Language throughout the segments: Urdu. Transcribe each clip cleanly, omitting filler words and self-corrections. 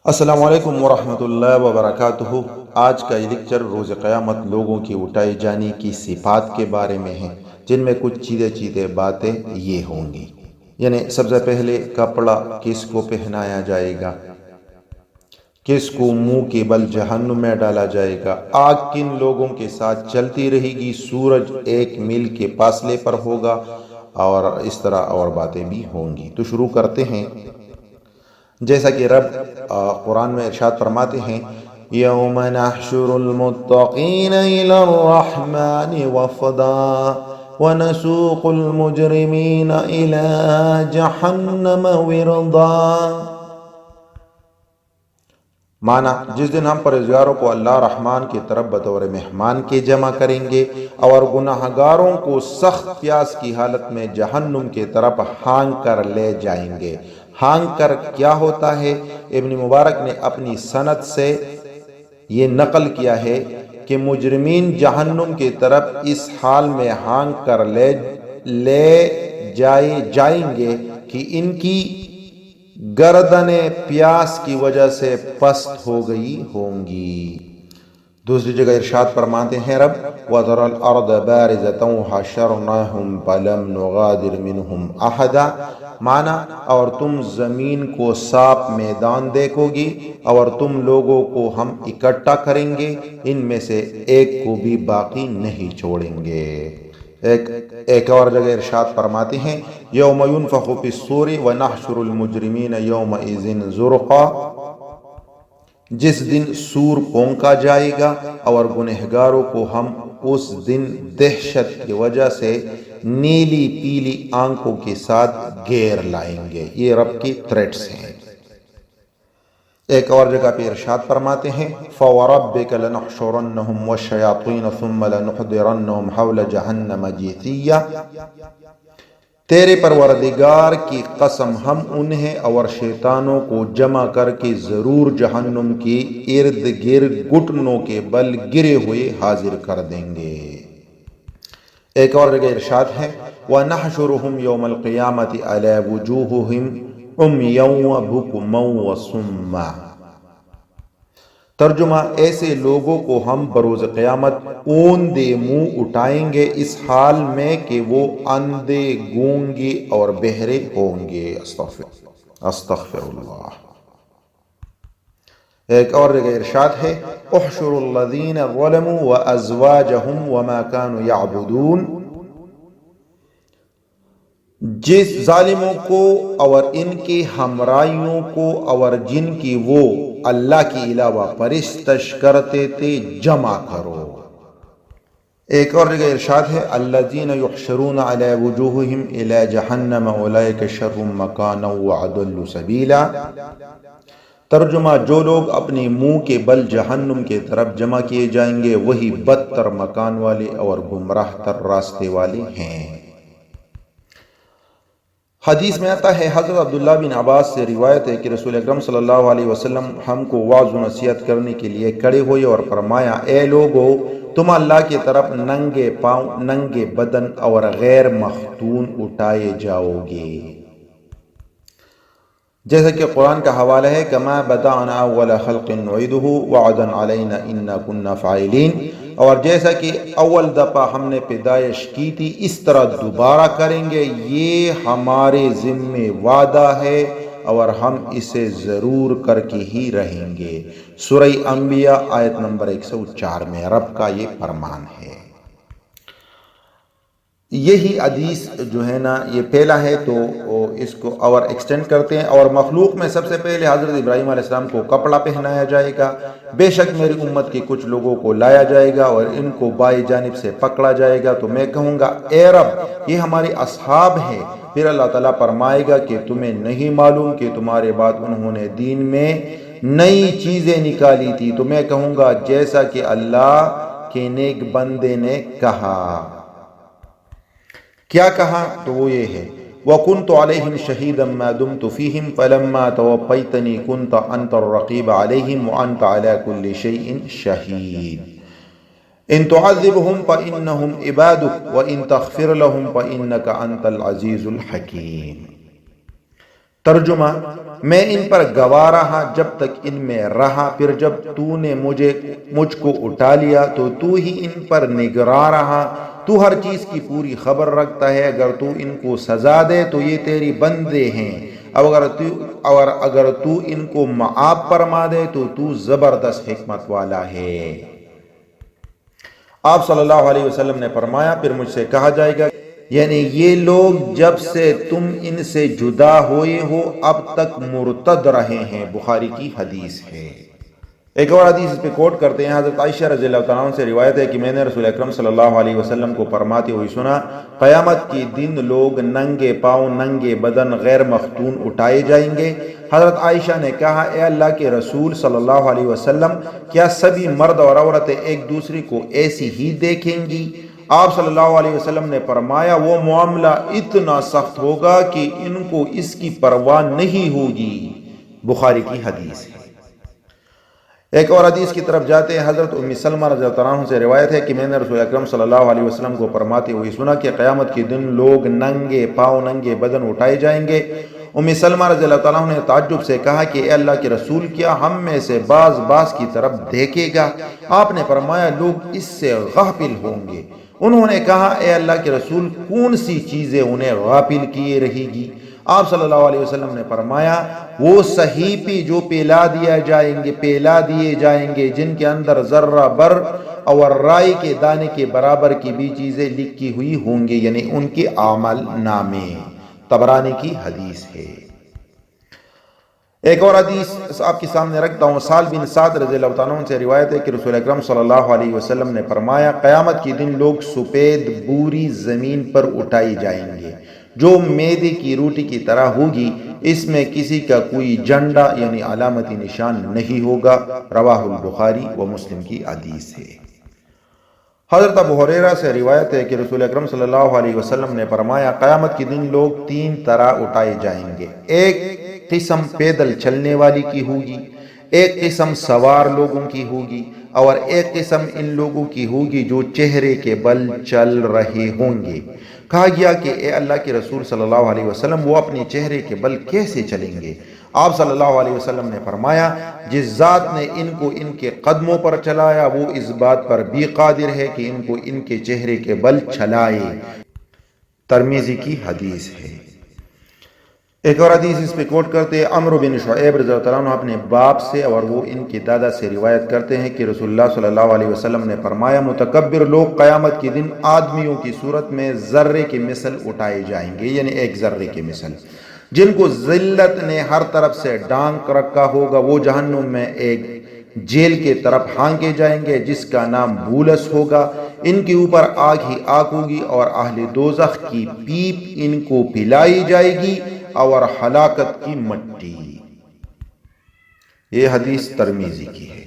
السلام علیکم ورحمۃ اللہ وبرکاتہ۔ آج کا یہ لیکچر روز قیامت لوگوں کی اٹھائے جانے کی صفات کے بارے میں ہے، جن میں کچھ چیزیں باتیں یہ ہوں گی۔ یعنی سب سے پہلے کپڑا کس کو پہنایا جائے گا، کس کو منہ کے بل جہنم میں ڈالا جائے گا، آگ کن لوگوں کے ساتھ چلتی رہے گی، سورج 1 میل کے فاصلے پر ہوگا، اور اس طرح اور باتیں بھی ہوں گی۔ تو شروع کرتے ہیں۔ جیسا کہ رب قرآن میں ارشاد فرماتے ہیں، یوم نحشر المتقین الی الرحمن وفدا ونسوق المجرمین الی جہنم وردا۔ معنی، جس دن ہم پرہیزگاروں کو اللہ رحمان کی طرف بطور مہمان کے جمع کریں گے اور گناہ گاروں کو سخت پیاس کی حالت میں جہنم کی طرف ہانک کر لے جائیں گے۔ ہانک کر کیا ہوتا ہے؟ ابن مبارک نے اپنی سند سے یہ نقل کیا ہے کہ مجرمین جہنم کی طرف اس حال میں ہانک کر لے جائیں گے کہ ان کی گردنیں پیاس کی وجہ سے پست ہو گئی ہوں گی۔ دوسری جگہ ارشاد فرماتے ہیں رب، وَتَرَى الْأَرْضَ بَارِزَةً وَحَشَرْنَاهُمْ فَلَمْ نُغَادِرْ مِنْهُمْ أَحَدًا۔ معنی، اور تم زمین کو صاف میدان دیکھو گی اور تم لوگوں کو ہم اکٹھا کریں گے، ان میں سے ایک کو بھی باقی نہیں چھوڑیں گے۔ ایک اور جگہ ارشاد فرماتے ہیں، یوم ينفخ فی الصور ونحشر المجرمین یومئذ زرقا۔ جس دن سور پھونکا جائے گا اور گنہگاروں کو ہم اس دن دہشت کی وجہ سے نیلی پیلی آنکھوں کے ساتھ گھیر لائیں گے۔ یہ رب کی تھریٹس ہیں۔ ایک اور جگہ پہ ارشاد فرماتے ہیں، فَوَرَبِّكَ لَنَحْشُرَنَّهُمْ وَالشَّيَاطِينَ ثُمَّ لَنُحْضِرَنَّهُمْ حَوْلَ جَهَنَّمَ جِثِيًّا۔ تیرے پروردگار کی قسم، ہم انہیں اور شیطانوں کو جمع کر کے ضرور جہنم کے ارد گرد گھٹنوں کے بل گرے ہوئے حاضر کر دیں گے۔ ایک اور جگہ ارشاد ہے، وَنَحْشُرُهُمْ يَوْمَ الْقِيَامَةِ عَلَى وُجُوهِهِمْ عُمْيًا وَبُكْمًا وَصُمًّا۔ ترجمہ، ایسے لوگوں کو ہم بروز قیامت اوندے منہ اٹھائیں گے اس حال میں کہ وہ اندھے، گونگے اور بہرے ہوں گے۔ استغفر اللہ۔ ایک اور جگہ ارشاد ہے، احشروا الذین ظلموا وازواجہم وما كانوا یعبدون۔ جس ظالموں کو اور ان کے ہمراہیوں کو اور جن کی وہ اللہ کے علاوہ پرستش کرتے تھے جمع کرو۔ ایک اور جگہ ارشاد ہے، الذین یحشرون علی وجوہہم الی جہنم اولئک شر مکانا واضل سبیلا۔ ترجمہ، جو لوگ اپنے منہ کے بل جہنم کے طرف جمع کیے جائیں گے وہی بدتر مکان والے اور گمراہ تر راستے والے ہیں۔ حدیث میں آتا ہے، حضرت عبداللہ بن عباس سے روایت ہے کہ رسول اکرم صلی اللہ علیہ وسلم ہم کو وعظ و نصیحت کرنے کے لیے کھڑے ہوئے اور فرمایا، اے لوگو، تم اللہ کی طرف ننگے پاؤں، ننگے بدن اور غیر مختون اٹھائے جاؤ گے۔ جیسا کہ قرآن کا حوالہ ہے، کما بدأنا اول خلق نعیدہ وعدا علینا انا کنا فاعلین۔ اور جیسا کہ اول دفعہ ہم نے پیدائش کی تھی اس طرح دوبارہ کریں گے، یہ ہمارے ذمہ وعدہ ہے اور ہم اسے ضرور کر کے ہی رہیں گے۔ سورہ انبیاء آیت نمبر 104 میں رب کا یہ فرمان ہے۔ یہی حدیث جو ہے نا، یہ پہلا ہے، تو اس کو اور ایکسٹینڈ کرتے ہیں۔ اور مخلوق میں سب سے پہلے حضرت ابراہیم علیہ السلام کو کپڑا پہنایا جائے گا۔ بے شک میری امت کے کچھ لوگوں کو لایا جائے گا اور ان کو بائیں جانب سے پکڑا جائے گا، تو میں کہوں گا، اے رب، یہ ہمارے اصحاب ہیں۔ پھر اللہ تعالیٰ فرمائے گا کہ تمہیں نہیں معلوم کہ تمہارے بعد انہوں نے دین میں نئی چیزیں نکالی تھی؟ تو میں کہوں گا، جیسا کہ اللہ کے نیک بندے نے کہا۔ کیا کہا؟ تو وہ یہ ہے، وَكُنْتُ عَلَيْهِمْ شَهِيدًا مَا دُمْتُ فِيهِمْ فَلَمَّا تَوَفَّيْتَنِي كُنْتَ أَنْتَ الرَّقِيبَ عَلَيْهِمْ وَأَنْتَ عَلَى كُلِّ شَيْءٍ شَهِيدٌ إِن تُعَذِّبْهُمْ فَإِنَّهُمْ عِبَادُكَ وَإِن تَغْفِرْ لَهُمْ فَإِنَّكَ أَنْتَ الْعَزِيزُ الْحَكِيمُ۔ ترجمہ: میں ان پر گواہ رہا جب تک ان میں رہا، پھر جب تو نے مجھ کو اٹھا لیا تو تو ہی ان پر نگراں رہا۔ تو ہر چیز کی پوری خبر رکھتا ہے، اگر تو ان کو سزا دے تو یہ تیری بندے ہیں، اور اگر تو ان کو معاف فرما دے تو تو زبردست حکمت والا ہے۔ آپ صلی اللہ علیہ وسلم نے فرمایا، پھر مجھ سے کہا جائے گا، یعنی یہ لوگ جب سے تم ان سے جدا ہوئے ہو اب تک مرتد رہے ہیں۔ بخاری کی حدیث ہے۔ ایک اور حدیث اس پہ کوٹ کرتے ہیں، حضرت عائشہ رضی اللہ تعالیٰ عنہ سے روایت ہے کہ میں نے رسول اکرم صلی اللہ علیہ وسلم کو فرماتے ہوئے سنا، قیامت کے دن لوگ ننگے پاؤں ننگے بدن غیر مختون اٹھائے جائیں گے۔ حضرت عائشہ نے کہا، اے اللہ کے رسول صلی اللہ علیہ وسلم، کیا سبھی مرد اور عورتیں ایک دوسرے کو ایسی ہی دیکھیں گی؟ آپ صلی اللہ علیہ وسلم نے فرمایا، وہ معاملہ اتنا سخت ہوگا کہ ان کو اس کی پرواہ نہیں ہوگی۔ بخاری کی حدیث ہے۔ ایک اور حدیث کی طرف جاتے ہیں، حضرت ام سلمہ رضی اللہ عنہ سے روایت ہے کہ میں نے رسول اکرم صلی اللہ علیہ وسلم کو فرماتے ہوئے سنا کہ قیامت کے دن لوگ ننگے پاؤں ننگے بدن اٹھائے جائیں گے۔ ام سلمہ رضی اللہ تعالیٰ عنہ نے تعجب سے کہا کہ اے اللہ کے رسول، کیا ہم میں سے بعض کی طرف دیکھے گا؟ آپ نے فرمایا، لوگ اس سے غافل ہوں گے۔ انہوں نے کہا، اے اللہ کے رسول، کون سی چیزیں انہیں غافل کیے رہے گی؟ آپ صلی اللہ علیہ وسلم نے فرمایا، وہ صحیفے جو پیلا دیے جائیں گے جن کے اندر ذرہ بر اور رائی کے دانے کے برابر کی بھی چیزیں لکھی ہوئی ہوں گی، یعنی ان کے اعمال نامے۔ طبرانی کی حدیث ہے۔ ایک اور حدیث آپ کے سامنے رکھتا ہوں، سہل بن سعد رضی اللہ عنہ سے روایت ہے کہ رسول اکرم صلی اللہ علیہ وسلم نے فرمایا، قیامت کے دن لوگ سفید بوری زمین پر اٹھائے جائیں گے جو میدے کی روٹی کی طرح ہوگی، اس میں کسی کا کوئی جھنڈا یعنی علامتی نشان نہیں ہوگا۔ رواہ البخاری و مسلم کی حدیث ہے۔ حضرت ابو ہریرہ سے روایت ہے کہ رسول اکرم صلی اللہ علیہ وسلم نے فرمایا، قیامت کے دن لوگ تین طرح اٹھائے جائیں گے، ایک قسم پیدل چلنے والی کی ہوگی، ایک قسم سوار لوگوں کی ہوگی، اور ایک قسم ان لوگوں کی ہوگی جو چہرے کے بل چل رہے ہوں گے۔ کہا گیا کہ اے اللہ کے رسول صلی اللہ علیہ وسلم، وہ اپنے چہرے کے بل کیسے چلیں گے؟ آپ صلی اللہ علیہ وسلم نے فرمایا، جس ذات نے ان کو ان کے قدموں پر چلایا وہ اس بات پر بھی قادر ہے کہ ان کو ان کے چہرے کے بل چلائے۔ ترمذی کی حدیث ہے۔ ایک اور حدیث اس پہ کوٹ کرتے ہیں، عمرو بن شعیب رضی اللہ عنہ اپنے باپ سے اور وہ ان کے دادا سے روایت کرتے ہیں کہ رسول اللہ صلی اللہ علیہ وسلم نے فرمایا، متکبر لوگ قیامت کے دن آدمیوں کی صورت میں ذرے کی مثل اٹھائے جائیں گے، یعنی ایک ذرے کی مثل، جن کو ذلت نے ہر طرف سے ڈھانک رکھا ہوگا، وہ جہنم میں ایک جیل کے طرف ہانکے جائیں گے جس کا نام بولس ہوگا۔ ان کے اوپر آگ ہی آگ ہوگی اور اہل دوزخ کی پیپ ان کو پلائی جائے گی اور ہلاکت کی مٹی۔ یہ حدیث ترمذی کی ہے۔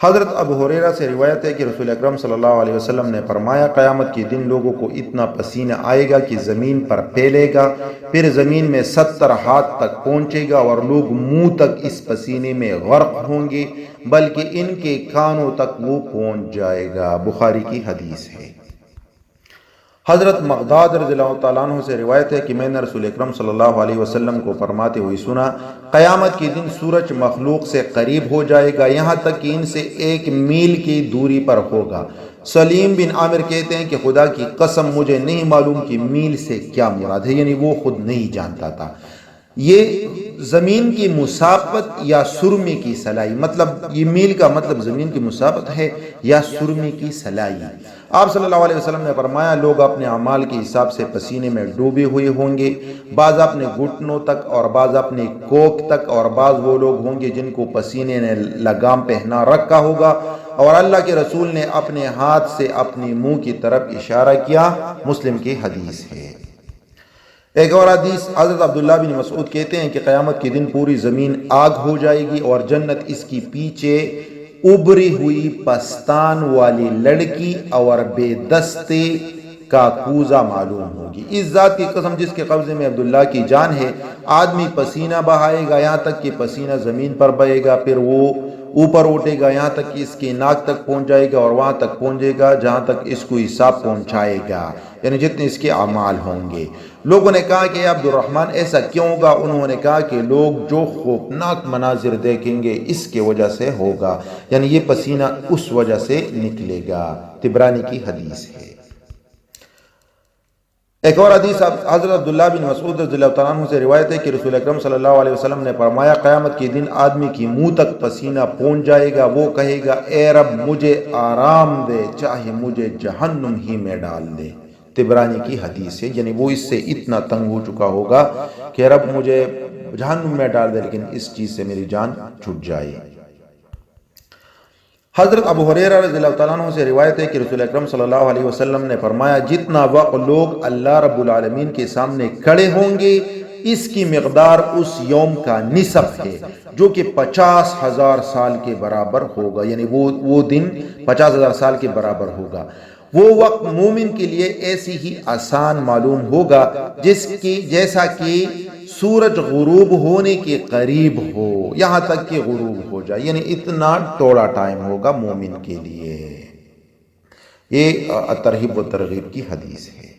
حضرت ابو ہریرہ سے روایت ہے کہ رسول اکرم صلی اللہ علیہ وسلم نے فرمایا، قیامت کے دن لوگوں کو اتنا پسینہ آئے گا کہ زمین پر پھیلے گا، پھر زمین میں 70 ہاتھ تک پہنچے گا اور لوگ منہ تک اس پسینے میں غرق ہوں گے، بلکہ ان کے کانوں تک وہ پہنچ جائے گا۔ بخاری کی حدیث ہے۔ حضرت مقداد رضی اللہ تعالیٰ عنہ سے روایت ہے کہ میں نے رسول اکرم صلی اللہ علیہ وسلم کو فرماتے ہوئے سنا، قیامت کے دن سورج مخلوق سے قریب ہو جائے گا، یہاں تک کہ ان سے 1 میل کی دوری پر ہوگا۔ سلیم بن عامر کہتے ہیں کہ خدا کی قسم مجھے نہیں معلوم کہ میل سے کیا مراد ہے، یعنی وہ خود نہیں جانتا تھا۔ یہ زمین کی مسافت یا سرمے کی سلائی، مطلب یہ میل کا مطلب زمین کی مسافت ہے یا سرمے کی سلائی۔ آپ صلی اللہ علیہ وسلم نے فرمایا، لوگ اپنے اعمال کے حساب سے پسینے میں ڈوبے ہوئے ہوں گے، بعض اپنے گھٹنوں تک اور بعض اپنے کوک تک، اور بعض وہ لوگ ہوں گے جن کو پسینے نے لگام پہنا رکھا ہوگا، اور اللہ کے رسول نے اپنے ہاتھ سے اپنے منہ کی طرف اشارہ کیا۔ مسلم کی حدیث ہے۔ ایک اور حدیث حضرت عبداللہ بن مسعود کہتے ہیں کہ قیامت کے دن پوری زمین آگ ہو جائے گی اور جنت اس کی پیچھے ابری ہوئی پستان والی لڑکی اور بے دستے کا کوزہ معلوم ہوگی۔ اس ذات کی قسم جس کے قبضے میں عبداللہ کی جان ہے، آدمی پسینہ بہائے گا یہاں تک کہ پسینہ زمین پر بہے گا، پھر وہ اوپر اٹھے گا یہاں تک کہ اس کی ناک تک پہنچ جائے گا، اور وہاں تک پہنچے گا جہاں تک اس کو حساب پہنچائے گا، یعنی جتنے اس کے اعمال ہوں گے۔ لوگوں نے کہا کہ عبد الرحمن ایسا کیوں ہوگا؟ انہوں نے کہا کہ لوگ جو خوفناک مناظر دیکھیں گے اس کے وجہ سے ہوگا، یعنی یہ پسینہ اس وجہ سے نکلے گا۔ طبرانی کی حدیث ہے۔ ایک اور حدیث حضرت عبداللہ بن مسعود رضی اللہ تعالیٰ عنہ سے روایت ہے کہ رسول اکرم صلی اللہ علیہ وسلم نے فرمایا، قیامت کے دن آدمی کی منہ تک پسینہ پہنچ جائے گا، وہ کہے گا اے رب مجھے آرام دے، چاہے مجھے جہنم ہی میں ڈال دے۔ طبرانی کی حدیث ہے، یعنی وہ اس سے اتنا تنگ ہو چکا ہوگا کہ رب مجھے جہنم میں ڈال دے لیکن اس چیز سے میری جان چھٹ جائے۔ حضرت ابو ہریرہ رضی اللہ تعالیٰ عنہ سے روایت ہے کہ رسول اکرم صلی اللہ علیہ وسلم نے فرمایا، جتنا وقت لوگ اللہ رب العالمین کے سامنے کھڑے ہوں گے اس کی مقدار اس یوم کا نصف ہے، جو کہ 50,000 سال کے برابر ہوگا، یعنی وہ دن 50,000 سال کے برابر ہوگا۔ وہ وقت مومن کے لیے ایسی ہی آسان معلوم ہوگا جیسا کہ سورج غروب ہونے کے قریب ہو، یہاں تک کہ غروب ہو جائے، یعنی اتنا تھوڑا ٹائم ہوگا مومن کے لیے۔ یہ ترغیب و ترغیب کی حدیث ہے۔